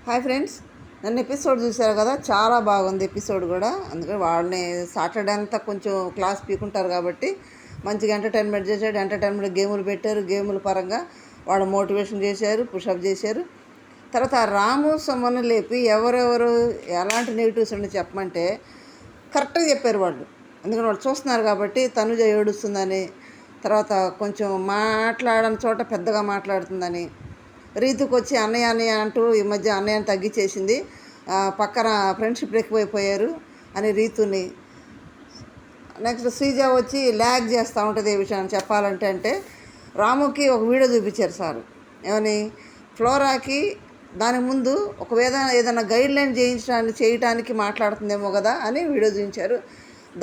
Hi friends, నన్ను episode చూశారు కదా, చాలా బాగుంది ఎపిసోడ్ కూడా. అందుకని వాళ్ళని సాటర్డే అంతా కొంచెం క్లాస్ పీకుంటారు కాబట్టి మంచిగా ఎంటర్టైన్మెంట్ చేశాడు. ఎంటర్టైన్మెంట్ గేములు పెట్టారు, గేముల పరంగా వాళ్ళు మోటివేషన్ చేశారు, పుషప్ చేశారు. తర్వాత రాము సొమ్మను లేపి ఎవరెవరు ఎలాంటి నెగిటివ్స్ ఉండి చెప్పమంటే కరెక్ట్గా చెప్పారు వాళ్ళు. ఎందుకంటే వాళ్ళు చూస్తున్నారు కాబట్టి తనుజ ఏడుస్తుందని, తర్వాత కొంచెం మాట్లాడని చోట పెద్దగా మాట్లాడుతుందని, రీతుకు వచ్చి అన్నయ్య అన్నయ్య అంటూ ఈ మధ్య అన్నయ్యని తగ్గించేసింది, పక్కన ఫ్రెండ్షిప్ ఎక్కువైపోయారు అని రీతుని. నెక్స్ట్ శ్రీజ వచ్చి ల్యాగ్ చేస్తూ ఉంటుంది ఈ విషయాన్ని చెప్పాలంటే. అంటే రాముకి ఒక వీడియో చూపించారు సార్, ఏమని ఫ్లోరాకి దాని ముందు ఒకవేళ ఏదైనా గైడ్లైన్ చేయటానికి మాట్లాడుతుందేమో కదా అని వీడియో చూపించారు.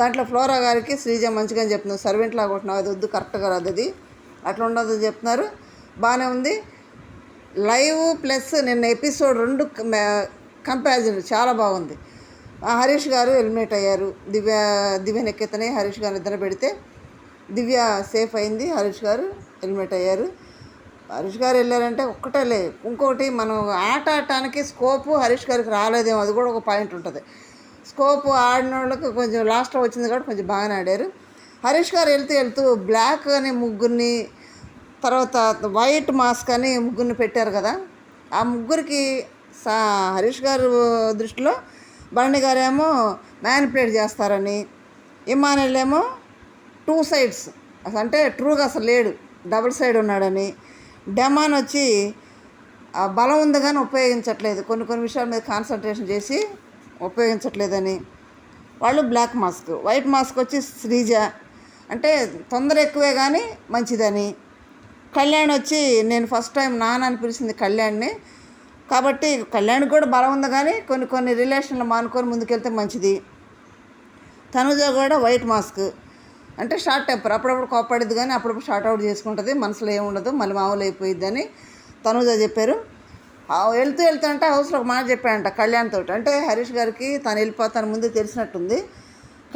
దాంట్లో ఫ్లోరా గారికి శ్రీజ మంచిగా చెప్తున్నారు, సర్వెంట్ లాగా కొట్టినావు, అది వద్దు, కరెక్ట్గా రాదు, అది అట్లా ఉండదు చెప్తున్నారు. బాగానే ఉంది. లైవ్ ప్లస్ నిన్న ఎపిసోడ్ 2 కంపారిజన్ చాలా బాగుంది. హరీష్ గారు ఎలిమినేట్ అయ్యారు. దివ్య నెక్కెత్తనే హరీష్ గారు నిద్ర పెడితే దివ్య సేఫ్ అయింది, హరీష్ గారు ఎలిమినేట్ అయ్యారు. హరీష్ గారు వెళ్ళారంటే ఒక్కటే ఇంకొకటి, మనం ఆట ఆడటానికి స్కోపు హరీష్ గారికి రాలేదేమో, అది కూడా ఒక పాయింట్ ఉంటుంది. స్కోప్ ఆడిన వాళ్ళకి కొంచెం లాస్ట్లో వచ్చింది కాబట్టి కొంచెం బాగానే ఆడారు. హరీష్ గారు వెళ్తూ బ్లాక్ అనే ముగ్గురిని, తర్వాత వైట్ మాస్క్ అని ముగ్గురిని పెట్టారు కదా, ఆ ముగ్గురికి హరీష్ గారు దృష్టిలో బండి గారేమో మ్యానిపులేట్ చేస్తారని, ఇమానుయేల్ ఏమో 2 sides అంటే ట్రూగా అసలు లేడు, డబుల్ సైడ్ ఉన్నాడని, డెమాన్ వచ్చి బలం ఉంది కానీ ఉపయోగించట్లేదు, కొన్ని విషయాల మీద కాన్సన్ట్రేషన్ చేసి ఉపయోగించట్లేదని వాళ్ళు బ్లాక్ మాస్క్. వైట్ మాస్క్ వచ్చి శ్రీజ అంటే తొందర ఎక్కువే కానీ మంచిదని. కళ్యాణ్ వచ్చి నేను ఫస్ట్ టైం నాన్న అని పిలిచింది కళ్యాణ్ని, కాబట్టి కళ్యాణ్కి కూడా బలం ఉంది కానీ కొన్ని రిలేషన్లు మానుకొని ముందుకెళ్తే మంచిది. తనుజ కూడా వైట్ మాస్క్ అంటే షార్ట్ టెంపర్, అప్పుడప్పుడు కోప్పడిద్ది కానీ అప్పుడప్పుడు షార్ట్ అవుట్ చేసుకుంటుంది, మనసులో ఏముండదు, మళ్ళీ మామూలు అయిపోయిద్దని తనుజ చెప్పారు. వెళ్తూ అంటే హౌస్లో ఒక మాట చెప్పాడంట కళ్యాణ్ తోటి. అంటే హరీష్ గారికి తను వెళ్ళిపోతాను ముందు తెలిసినట్టుంది.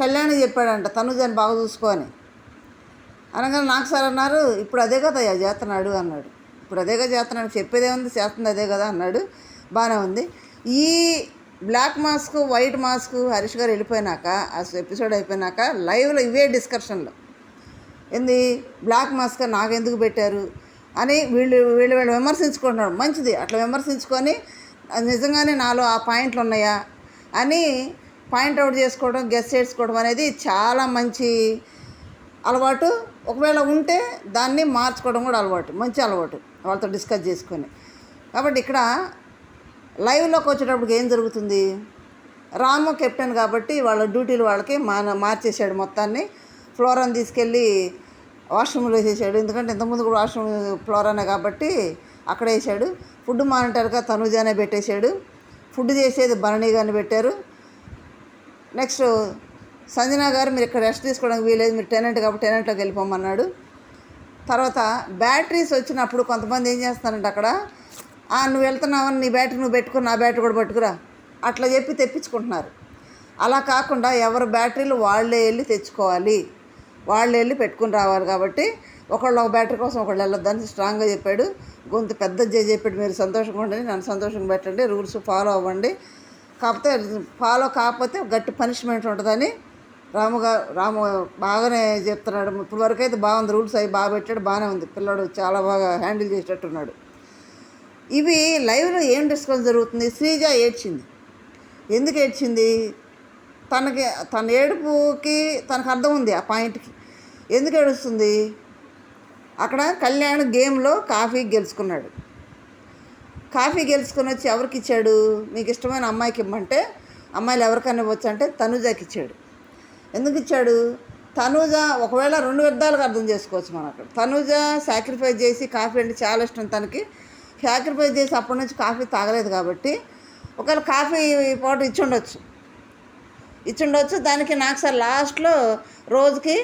కళ్యాణ్ చెప్పాడంట తనుజని బాగా చూసుకొని అనగానే నాకు సార్ అన్నారు, ఇప్పుడు అదే కదా చేస్తున్నాడు అన్నాడు. ఇప్పుడు అదేగా చేస్తున్నాడు, చెప్పేదే ఉంది, చేస్తుంది అదే కదా అన్నాడు. బాగానే ఉంది. ఈ black mask white mask Harish garu వెళ్ళిపోయినాక, ఆ ఎపిసోడ్ అయిపోయినాక లైవ్లో ఇవే డిస్కషన్లు, ఏంది బ్లాక్ మాస్క్ నాకెందుకు పెట్టారు అని వీళ్ళు విమర్శించుకుంటున్నాడు. మంచిది, అట్లా విమర్శించుకొని నిజంగానే నాలో ఆ పాయింట్లు ఉన్నాయా అని పాయింట్అవుట్ చేసుకోవడం, గెస్ చేసుకోవడం అనేది చాలా మంచి అలవాటు. ఒకవేళ ఉంటే దాన్ని మార్చుకోవడం కూడా అలవాటు, మంచి అలవాటు వాళ్ళతో డిస్కస్ చేసుకొని. కాబట్టి ఇక్కడ లైవ్లోకి వచ్చేటప్పటికి ఏం జరుగుతుంది, రాము కెప్టెన్ కాబట్టి వాళ్ళ డ్యూటీలు వాళ్ళకి మార్చేశాడు మొత్తాన్ని. ఫ్లోరాని తీసుకెళ్ళి వాష్రూమ్లో వేసేసాడు, ఎందుకంటే ఇంతకుముందు కూడా వాష్రూమ్ ఫ్లోరానే కాబట్టి అక్కడ వేసాడు. ఫుడ్ మానిటర్గా తనుజానే పెట్టేశాడు, ఫుడ్ చేసేది భరణి గారిని పెట్టారు. నెక్స్ట్ సంజన గారు మీరు ఇక్కడ రెస్ట్ తీసుకోవడానికి వీలేదు, మీరు టెనెంట్ కాబట్టి టెనెంట్లోకి వెళ్ళిపోమన్నాడు. తర్వాత బ్యాటరీస్ వచ్చినప్పుడు కొంతమంది ఏం చేస్తారంటే అక్కడ, నువ్వు వెళ్తున్నావని నీ బ్యాటరీ నువ్వు పెట్టుకుని నా బ్యాటరీ కూడా పట్టుకురా అట్లా చెప్పి తెప్పించుకుంటున్నారు. అలా కాకుండా ఎవరి బ్యాటరీలు వాళ్ళే వెళ్ళి తెచ్చుకోవాలి, వాళ్ళే వెళ్ళి పెట్టుకుని రావాలి. కాబట్టి ఒకళ్ళు ఒక బ్యాటరీ కోసం ఒకళ్ళు వెళ్ళొద్దని స్ట్రాంగ్గా చెప్పాడు. గొంతు పెద్ద చెప్పాడు, మీరు సంతోషంగా ఉండండి, నన్ను సంతోషంగా పెట్టండి, రూల్స్ ఫాలో అవ్వండి, కాకపోతే ఫాలో కాకపోతే గట్టి పనిష్మెంట్ ఉంటుందని రాము బాగానే చెప్తున్నాడు. ఇప్పటివరకు అయితే బాగుంది, రూల్స్ అవి బాగా పెట్టాడు, బాగానే ఉంది, పిల్లడు చాలా బాగా హ్యాండిల్ చేసేటట్టున్నాడు. ఇవి లైవ్లో ఏం డిస్కస్ జరుగుతుంది. శ్రీజ ఏడ్చింది. ఎందుకు ఏడ్చింది, తన ఏడుపుకి తనకు అర్థం ఉంది, ఆ పాయింట్కి ఎందుకు ఏడుస్తుంది. అక్కడ కళ్యాణ్ గేమ్లో కాఫీ గెలుచుకున్నాడు, కాఫీ గెలుచుకొని వచ్చి ఎవరికి ఇచ్చాడు, మీకు ఇష్టమైన అమ్మాయికి ఇమ్మంటే అమ్మాయిలు ఎవరికైనా ఇవ్వచ్చు అంటే తనుజాకి ఇచ్చాడు. ఎందుకు ఇచ్చాడు, తనుజ ఒకవేళ 2 విధాలుగా అర్థం చేసుకోవచ్చు మనం. అక్కడ తనుజ సాక్రిఫైస్ చేసి, కాఫీ అంటే చాలా ఇష్టం తనకి, సాక్రిఫైస్ చేసి అప్పటి నుంచి కాఫీ తాగలేదు కాబట్టి ఒకవేళ కాఫీ పౌడర్ ఇచ్చుండొచ్చు. దానికి నాకు సార్ లాస్ట్లో రోజుకి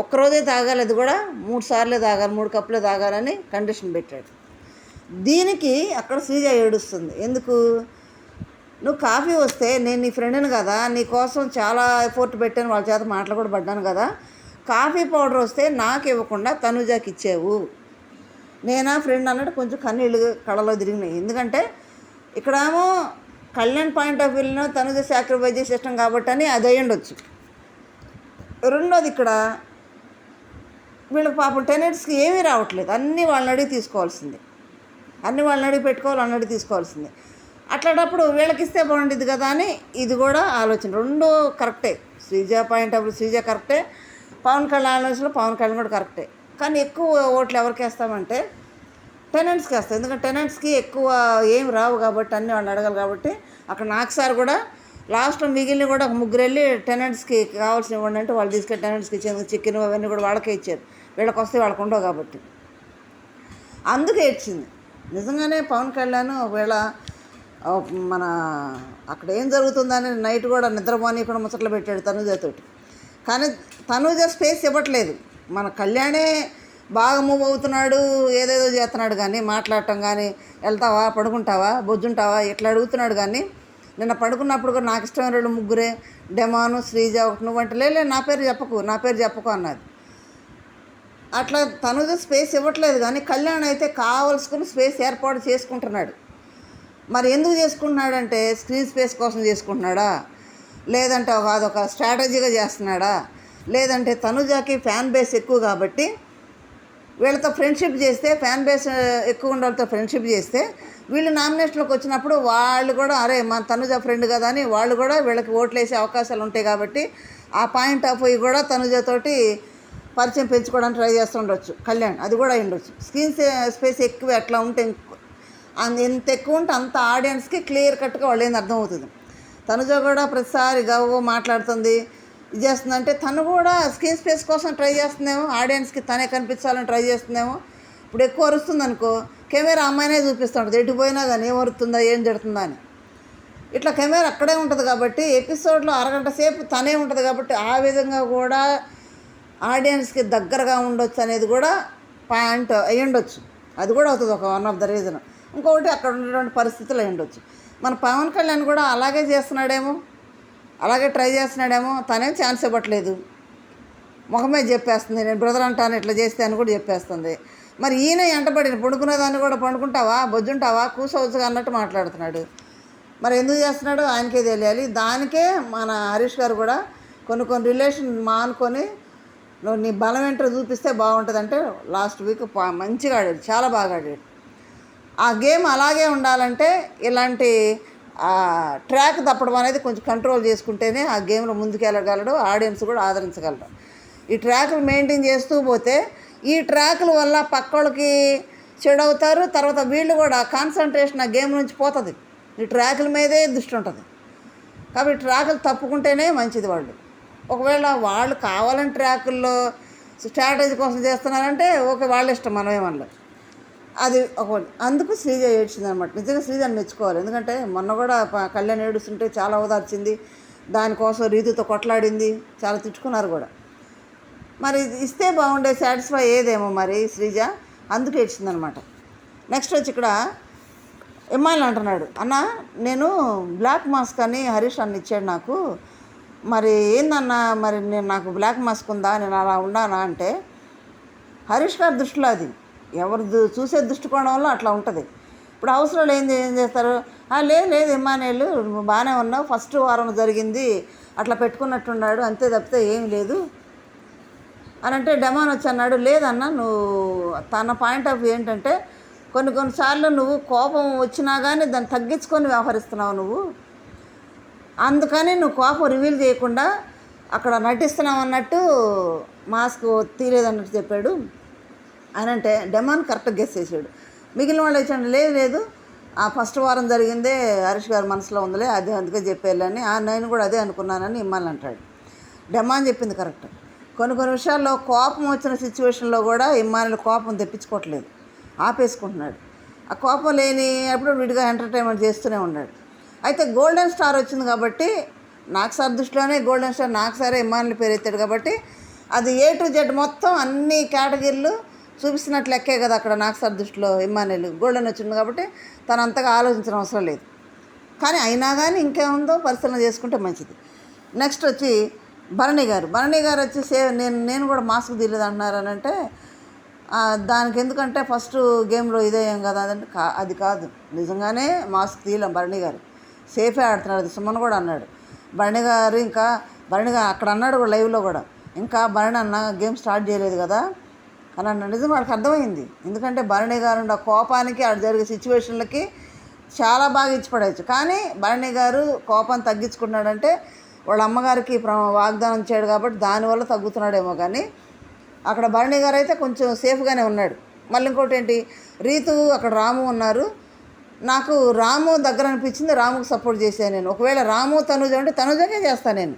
ఒక్కరోజే తాగాలి, అది కూడా 3 సార్లే తాగాలి, 3 కప్పులే తాగాలని కండిషన్ పెట్టాడు. దీనికి అక్కడ శ్రీజ ఏడుస్తుంది. ఎందుకు, నువ్వు కాఫీ వస్తే నేను నీ ఫ్రెండ్ని కదా, నీ కోసం చాలా ఎఫర్ట్ పెట్టాను, వాళ్ళ చేత మాటలు కూడా పడ్డాను కదా, కాఫీ పౌడర్ వస్తే నాకు ఇవ్వకుండా తనుజాకి ఇచ్చావు, నేనా ఫ్రెండ్ అన్నట్టు కొంచెం కన్నీళ్ళు కళ్ళలో తిరిగినాయి. ఎందుకంటే ఇక్కడేమో కళ్యాణ్ పాయింట్ ఆఫ్ వ్యూలో తనుజ సాక్రిఫైస్ చేసే ఇష్టం కాబట్టి అని అది అయ్యి ఉండొచ్చు. రెండోది ఇక్కడ వీళ్ళకి పాపం టెనెంట్స్కి ఏమీ రావట్లేదు, అన్నీ వాళ్ళని అడిగి తీసుకోవాల్సిందే, అన్నీ వాళ్ళని అడిగి పెట్టుకోవాలి, వాళ్ళని అడిగి తీసుకోవాల్సిందే. అట్లాంటప్పుడు వీళ్ళకి ఇస్తే బాగుండేది కదా అని ఇది కూడా ఆలోచన. రెండు కరెక్టే, Sreeja point of view Sreeja కరెక్టే, పవన్ కళ్యాణ్ ఆలోచనలో పవన్ కళ్యాణ్ కూడా కరెక్టే. కానీ ఎక్కువ ఓట్లు ఎవరికి వేస్తామంటే టెనెంట్స్కి వేస్తాం, ఎందుకంటే టెనెంట్స్కి ఎక్కువ ఏం రావు కాబట్టి అన్నీ వాళ్ళు అడగాలి కాబట్టి. అక్కడ నాకు సార్ కూడా లాస్ట్లో మిగిలిన కూడా ఒక ముగ్గురు వెళ్ళి టెనెంట్స్కి కావాల్సిన ఇవ్వండి అంటే వాళ్ళు తీసుకెళ్ళి టెనెంట్స్కి ఇచ్చేందుకు చికెన్ అవన్నీ కూడా వాళ్ళకే ఇచ్చారు, వీళ్ళకి వస్తే వాళ్ళకు ఉండవు కాబట్టి. అందుకే ఏడ్చింది నిజంగానే పవన్ కళ్యాణ్. ఒకవేళ మన అక్కడ ఏం జరుగుతుందని నైట్ కూడా నిద్రపోని కూడా ముచ్చట్లు పెట్టాడు తనుజతోటి. కానీ తనుజ స్పేస్ ఇవ్వట్లేదు, మన కళ్యాణే బాగా మూవ్ అవుతున్నాడు, ఏదేదో చేస్తున్నాడు కానీ మాట్లాడటం కానీ వెళ్తావా పడుకుంటావా బొజ్జుంటావా ఇట్లా అడుగుతున్నాడు. కానీ నిన్న పడుకున్నప్పుడు కూడా నాకు ఇష్టమైన వాళ్ళు ముగ్గురే, డెమాను శ్రీజ ఒకటి, నువ్వంటే లే నా పేరు చెప్పకు అన్నది. అట్లా తనుజ స్పేస్ ఇవ్వట్లేదు, కానీ కళ్యాణ్ అయితే కావలసుకుని స్పేస్ ఏర్పాటు చేసుకుంటున్నాడు. మరి ఎందుకు చేసుకుంటున్నాడంటే స్క్రీన్ స్పేస్ కోసం చేసుకుంటున్నాడా, లేదంటే అదొక స్ట్రాటజీగా చేస్తున్నాడా, లేదంటే తనుజకి ఫ్యాన్ బేస్ ఎక్కువ కాబట్టి వీళ్ళతో ఫ్రెండ్షిప్ చేస్తే, ఫ్యాన్ బేస్ ఎక్కువ ఉన్న వాళ్ళతో ఫ్రెండ్షిప్ చేస్తే వీళ్ళు నామినేషన్లోకి వచ్చినప్పుడు వాళ్ళు కూడా అరే మన తనుజ ఫ్రెండ్ కదా అని వాళ్ళు కూడా వీళ్ళకి ఓట్లు వేసే అవకాశాలు ఉంటాయి కాబట్టి ఆ పాయింట్ ఆఫ్ వ్యూ కూడా తనుజతోటి పరిచయం పెంచుకోవడానికి ట్రై చేస్తుండొచ్చు కళ్యాణ్. అది కూడా అయ్యుండొచ్చు. స్క్రీన్ స్పేస్ ఎక్కువ ఎట్లా ఉంటే ఎంత ఎక్కువ ఉంటే అంత ఆడియన్స్కి క్లియర్ కట్గా వాళ్ళు ఏంది అర్థమవుతుంది. తనుజ కూడా ప్రతిసారి గవ్వ మాట్లాడుతుంది, ఇది చేస్తుందంటే తను కూడా స్క్రీన్ స్పేస్ కోసం ట్రై చేస్తుందేమో, ఆడియన్స్కి తనే కనిపించాలని ట్రై చేస్తుందేమో. ఇప్పుడు ఎక్కువ అరుస్తుంది అనుకో, కెమెరా అమ్మాయినే చూపిస్తుంటుంది, ఎటు పోయినా కానీ ఏం అరుతుందా ఏం జరుగుతుందా అని. ఇట్లా కెమెరా అక్కడే ఉంటుంది కాబట్టి ఎపిసోడ్లో అరగంట సేపు తనే ఉంటుంది కాబట్టి ఆ విధంగా కూడా ఆడియన్స్కి దగ్గరగా ఉండొచ్చు అనేది కూడా పాయింట్ అయ్యి ఉండొచ్చు. అది కూడా అవుతుంది ఒక వన్ ఆఫ్ ద రీజన్. ఇంకొకటి అక్కడ ఉన్నటువంటి పరిస్థితులు అయ్యి ఉండొచ్చు. మన పవన్ కళ్యాణ్ కూడా అలాగే చేస్తున్నాడేమో, అలాగే ట్రై చేస్తున్నాడేమో. తనేం ఛాన్స్ ఇవ్వట్లేదు, ముఖమే చెప్పేస్తుంది నేను బ్రదర్ అంటాను ఇట్లా చేస్తే అని కూడా చెప్పేస్తుంది. మరి ఈయన ఎంటబడిన పడుకునేదాన్ని కూడా పండుకుంటావా బొజ్జుంటావా కూసవచ్చుగా అన్నట్టు మాట్లాడుతున్నాడు. మరి ఎందుకు చేస్తున్నాడు ఆయనకే తెలియాలి. దానికే మన హరీష్ గారు కూడా కొన్ని రిలేషన్ మానుకొని నువ్వు నీ బలం ఏంటో చూపిస్తే బాగుంటుందంటే లాస్ట్ వీక్ మంచిగా ఆడాడు, చాలా బాగా ఆడాడు. ఆ గేమ్ అలాగే ఉండాలంటే ఇలాంటి ట్రాక్ తప్పడం అనేది కొంచెం కంట్రోల్ చేసుకుంటేనే ఆ గేమ్లో ముందుకెళ్ళగలడు, ఆడియన్స్ కూడా ఆదరించగలరు. ఈ ట్రాక్లు మెయింటైన్ చేస్తూ పోతే ఈ ట్రాకుల వల్ల పక్కోళ్ళకి చెడవుతారు, తర్వాత వీళ్ళు కూడా కాన్సన్ట్రేషన్ ఆ గేమ్ నుంచి పోతుంది, ఈ ట్రాకుల మీదే దృష్టి ఉంటుంది. కాబట్టి ట్రాకులు తప్పుకుంటేనే మంచిది. వాళ్ళు ఒకవేళ వాళ్ళు కావాలని ట్రాకుల్లో స్ట్రాటజీ కోసం చేస్తున్నారంటే ఓకే, వాళ్ళ ఇష్టం, మనమేమన్నా. అది ఒకటి. అందుకు శ్రీజ ఏడ్చింది అనమాట. నిజంగా శ్రీజని మెచ్చుకోవాలి, ఎందుకంటే మొన్న కూడా కళ్యాణ్ ఏడుస్తుంటే చాలా ఓదార్చింది, దానికోసం రీతితో కొట్లాడింది, చాలా తిట్టుకున్నారు కూడా. మరి ఇస్తే బాగుండే సాటిస్ఫై అయ్యేదేమో మరి శ్రీజ, అందుకు ఏడ్చిందనమాట. నెక్స్ట్ వచ్చి ఇక్కడ ఇమ్మాయిల్ అంటున్నాడు, అన్న నేను బ్లాక్ మాస్క్ అని హరీష్ అన్న ఇచ్చాడు నాకు, మరి ఏందన్నా మరి నేను నాకు బ్లాక్ మాస్క్ ఉందా, నేను అలా ఉన్నానా అంటే హరీష్ గారి దృష్టిలో అది ఎవరు చూసే దృష్టికోణం వల్ల అట్లా ఉంటుంది. ఇప్పుడు అవసరం ఏం చేస్తారు, లేదు ఇమ్మానేలు బాగానే ఉన్నావు, ఫస్ట్ వారం జరిగింది అట్లా పెట్టుకున్నట్టున్నాడు అంతే తప్పితే ఏం లేదు అని అంటే డెమాన్ వచ్చి అన్నాడు, లేదన్నా నువ్వు తన పాయింట్ ఆఫ్ వ్యూ ఏంటంటే కొన్నిసార్లు నువ్వు కోపం వచ్చినా కానీ దాన్ని తగ్గించుకొని వ్యవహరిస్తున్నావు నువ్వు, అందుకని నువ్వు కోపం రివీల్ చేయకుండా అక్కడ నటిస్తున్నావు అన్నట్టు మాస్క్ తీయలేదన్నట్టు చెప్పాడు అని అంటే డెమాన్ కరెక్ట్గా గెస్ చేసాడు. మిగిలిన వాళ్ళు వచ్చాడు, లేదు ఆ ఫస్ట్ వారం జరిగిందే హరీష్ గారి మనసులో ఉందిలే, అదే అందుకే చెప్పేయాలని నేను కూడా అదే అనుకున్నానని ఇమ్మాలి అంటాడు. డెమాన్ చెప్పింది కరెక్ట్. కొన్ని విషయాల్లో కోపం వచ్చిన సిచ్యువేషన్లో కూడా ఇమ్మానులు కోపం తెప్పించుకోవట్లేదు, ఆపేసుకుంటున్నాడు. ఆ కోపం లేని అప్పుడు విడిగా ఎంటర్టైన్మెంట్ చేస్తూనే ఉన్నాడు. అయితే గోల్డెన్ స్టార్ వచ్చింది కాబట్టి నాకు సార్ దృష్టిలోనే గోల్డెన్ స్టార్ నాకు సారే ఇమ్మానులు పేరు ఎత్తాడు కాబట్టి అది A to Z మొత్తం అన్ని కేటగిరీలు చూపిస్తున్నట్లు లెక్కే కదా అక్కడ నాకు సార్ దృష్టిలో ఇమ్మానులు గోల్డెన్ వచ్చింది కాబట్టి తను అంతగా ఆలోచించడం అవసరం లేదు. కానీ అయినా కానీ ఇంకేముందో పరిశీలన చేసుకుంటే మంచిది. నెక్స్ట్ వచ్చి భరణి గారు వచ్చి నేను కూడా మాస్క్ తీయలేదు అంటున్నారు అని అంటే దానికి ఎందుకంటే ఫస్ట్ గేమ్లో ఇదేం కదా అదంటే అది కాదు, నిజంగానే మాస్క్ తీయలేం. భరణి గారు సేఫే ఆడుతున్నాడు, అది సుమన్ కూడా అన్నాడు. భరణి గారు అక్కడ అన్నాడు కూడా లైవ్లో కూడా, ఇంకా భరణి అన్న గేమ్ స్టార్ట్ చేయలేదు కదా అని అన్నాడు. నిజం వాడికి అర్థమైంది. ఎందుకంటే భరణి గారు ఆ కోపానికి ఆడ జరిగే సిచ్యువేషన్లకి చాలా బాగా ఇచ్చిపడవచ్చు. కానీ భరణి గారు కోపాన్ని తగ్గించుకున్నాడంటే వాళ్ళ అమ్మగారికి వాగ్దానం చేయడు కాబట్టి దానివల్ల తగ్గుతున్నాడేమో. కానీ అక్కడ భరణి గారు అయితే కొంచెం సేఫ్గానే ఉన్నాడు. మళ్ళీ ఇంకోటి ఏంటి, రీతు అక్కడ రాము ఉన్నారు. నాకు రాము దగ్గర అనిపించింది, రాముకు సపోర్ట్ చేశాను నేను. ఒకవేళ రాము తనుజ అంటే తనుజకే చేస్తాను నేను.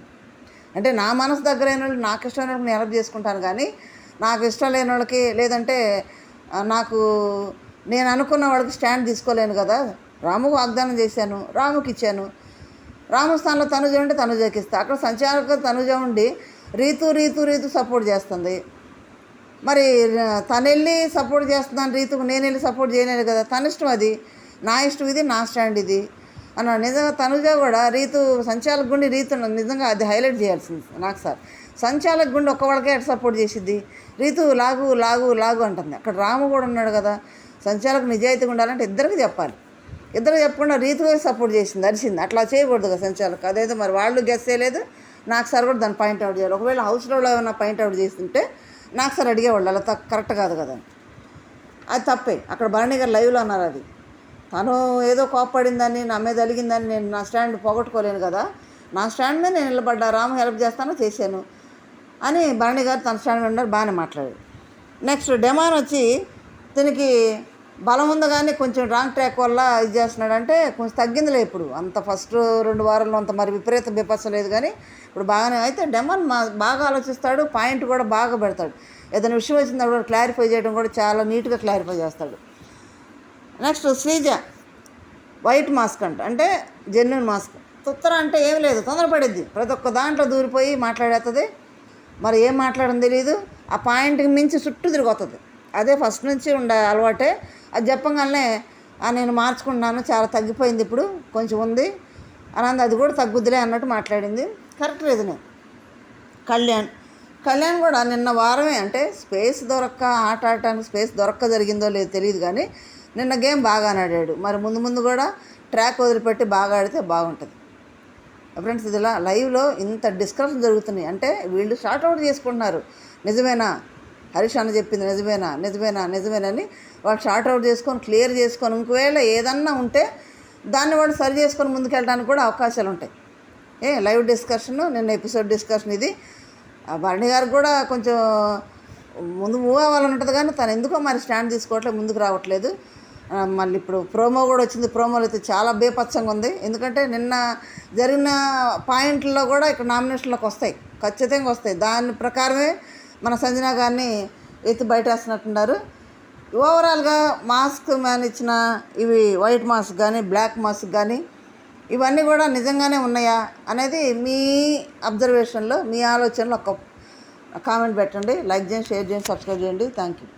అంటే నా మనసు దగ్గర అయిన వాళ్ళు, నాకు ఇష్టమైన వాళ్ళకి నేను హెల్ప్ చేసుకుంటాను. కానీ నాకు ఇష్టం లేని వాళ్ళకి, లేదంటే నేను అనుకున్న వాళ్ళకి స్టాండ్ తీసుకోలేను కదా. రాముకు వాగ్దానం చేశాను, రాముకి ఇచ్చాను. రాము స్థానంలో తనుజ ఉంటే తనుజకి ఇస్తా. అక్కడ సంచాలక తనుజ ఉండి రీతు సపోర్ట్ చేస్తుంది. మరి తను వెళ్ళి సపోర్ట్ చేస్తున్నాను రీతుకు, నేను వెళ్ళి సపోర్ట్ చేయలేదు కదా. తన ఇష్టం అది, నా ఇష్టం ఇది, నా స్టాండ్ ఇది అన్నాడు. నిజంగా తనుజ కూడా రీతు సంచాలక గుండి రీతు నిజంగా అది హైలైట్ చేయాల్సింది నాకు సార్. సంచాలక గుండి ఒక్క వాళ్ళకే ఎట్లా సపోర్ట్ చేసిద్ది, రీతు లాగు అంటుంది. అక్కడ రాము కూడా ఉన్నాడు కదా. సంచాలకు నిజాయితీగా ఉండాలంటే ఇద్దరికి చెప్పాలి. ఇద్దరు చెప్పకుండా రీతుగా సపోర్ట్ చేసింది, అరిచింది. అట్లా చేయకూడదు కదా సంచాలకు. అదైతే మరి వాళ్ళు గెస్ చేయలేదు, నాకు సార్ కూడా దాన్ని పాయింట్అవుట్ చేయాలి. ఒకవేళ హౌస్లో ఏమైనా పాయింట్అవుట్ చేస్తుంటే నాకు సార్ అడిగేవాళ్ళు, అలా కరెక్ట్ కాదు కదా, అది తప్పే. అక్కడ భరణి గారు లైవ్లో అన్నారు, అది తను ఏదో కోప్పడిందని, నా మీద అలిగిందని నేను నా స్టాండ్ పోగొట్టుకోలేను కదా. నా స్టాండ్ మీద నేను నిలబడ్డా, రాము హెల్ప్ చేశాను అని భరణి గారు తన స్టాండ్ మీద ఉన్నారు, బాగానే మాట్లాడాడు. నెక్స్ట్ డెమాన్ వచ్చి దీనికి బలం ఉంది కానీ కొంచెం రాంగ్ ట్రాక్ వల్ల ఇది చేస్తున్నాడంటే కొంచెం తగ్గిందిలే. ఇప్పుడు అంత ఫస్ట్ 2 వారాల్లో అంత మరి విపరీత బిపచ్చలేదు, కానీ ఇప్పుడు బాగానే. అయితే డెమాన్ బాగా ఆలోచిస్తాడు, పాయింట్ కూడా బాగా పెడతాడు. ఏదైనా విషయం వచ్చింది క్లారిఫై చేయడం కూడా చాలా నీట్గా క్లారిఫై చేస్తాడు. నెక్స్ట్ శ్రీజ వైట్ మాస్క్ అంటే జెన్యున్ మాస్క్. తుత్తర అంటే ఏం లేదు, తొందరపడిద్ది, ప్రతి ఒక్క దాంట్లో దూరిపోయి మాట్లాడేస్తుంది. మరి ఏం మాట్లాడడం తెలియదు, ఆ పాయింట్కి మించి చుట్టూ తిరిగొస్తుంది. అదే ఫస్ట్ నుంచి ఉండే అలవాటే. అది చెప్పగానే నేను మార్చుకుంటున్నాను, చాలా తగ్గిపోయింది, ఇప్పుడు కొంచెం ఉంది అని అది కూడా తగ్గుద్దిలే అన్నట్టు మాట్లాడింది. కరెక్ట్ లేదు. నేను కళ్యాణ్ కూడా నిన్న వారమే, అంటే స్పేస్ ఆట ఆడటానికి స్పేస్ జరిగిందో లేదో తెలియదు, కానీ నిన్న గేమ్ బాగా ఆడాడు. మరి ముందు కూడా ట్రాక్ వదిలిపెట్టి బాగా ఆడితే బాగుంటుంది ఫ్రెండ్స్. ఇది లైవ్లో ఇంత డిస్కషన్ జరుగుతున్నాయి అంటే వీళ్ళు షార్ట్అవుట్ చేసుకుంటున్నారు. నిజమేనా హరీష్ అన్న చెప్పింది, నిజమేనని వాళ్ళు షార్ట్అవుట్ చేసుకొని క్లియర్ చేసుకొని, ఇంకోవేళ ఏదన్నా ఉంటే దాన్ని వాళ్ళు సరి చేసుకొని ముందుకెళ్ళడానికి కూడా అవకాశాలు ఉంటాయి. లైవ్ డిస్కషన్, నిన్న ఎపిసోడ్ డిస్కషన్ ఇది. భరణి గారికి కూడా కొంచెం ముందు మూవ్ అవ్వాలని ఉంటుంది, కానీ తను ఎందుకో మరి స్టాండ్ తీసుకోవట్లేదు, ముందుకు రావట్లేదు. మళ్ళీ ఇప్పుడు ప్రోమో కూడా వచ్చింది. ప్రోమోలో అయితే చాలా బేపచ్చంగా ఉంది. ఎందుకంటే నిన్న జరిగిన పాయింట్లలో కూడా ఇక్కడ నామినేషన్లోకి వస్తాయి, ఖచ్చితంగా వస్తాయి. దాని ప్రకారమే మన సంజన గారిని ఎత్తి బయటేస్తున్నట్టున్నారు. ఓవరాల్గా మాస్క్ మ్యాన్ ఇచ్చిన ఇవి వైట్ మాస్క్ కానీ బ్లాక్ మాస్క్ కానీ ఇవన్నీ కూడా నిజంగానే ఉన్నాయా అనేది మీ అబ్జర్వేషన్లో, మీ ఆలోచనలో ఒక కామెంట్ పెట్టండి. లైక్ చేయండి, షేర్ చేయండి, సబ్స్క్రైబ్ చేయండి. Thank you.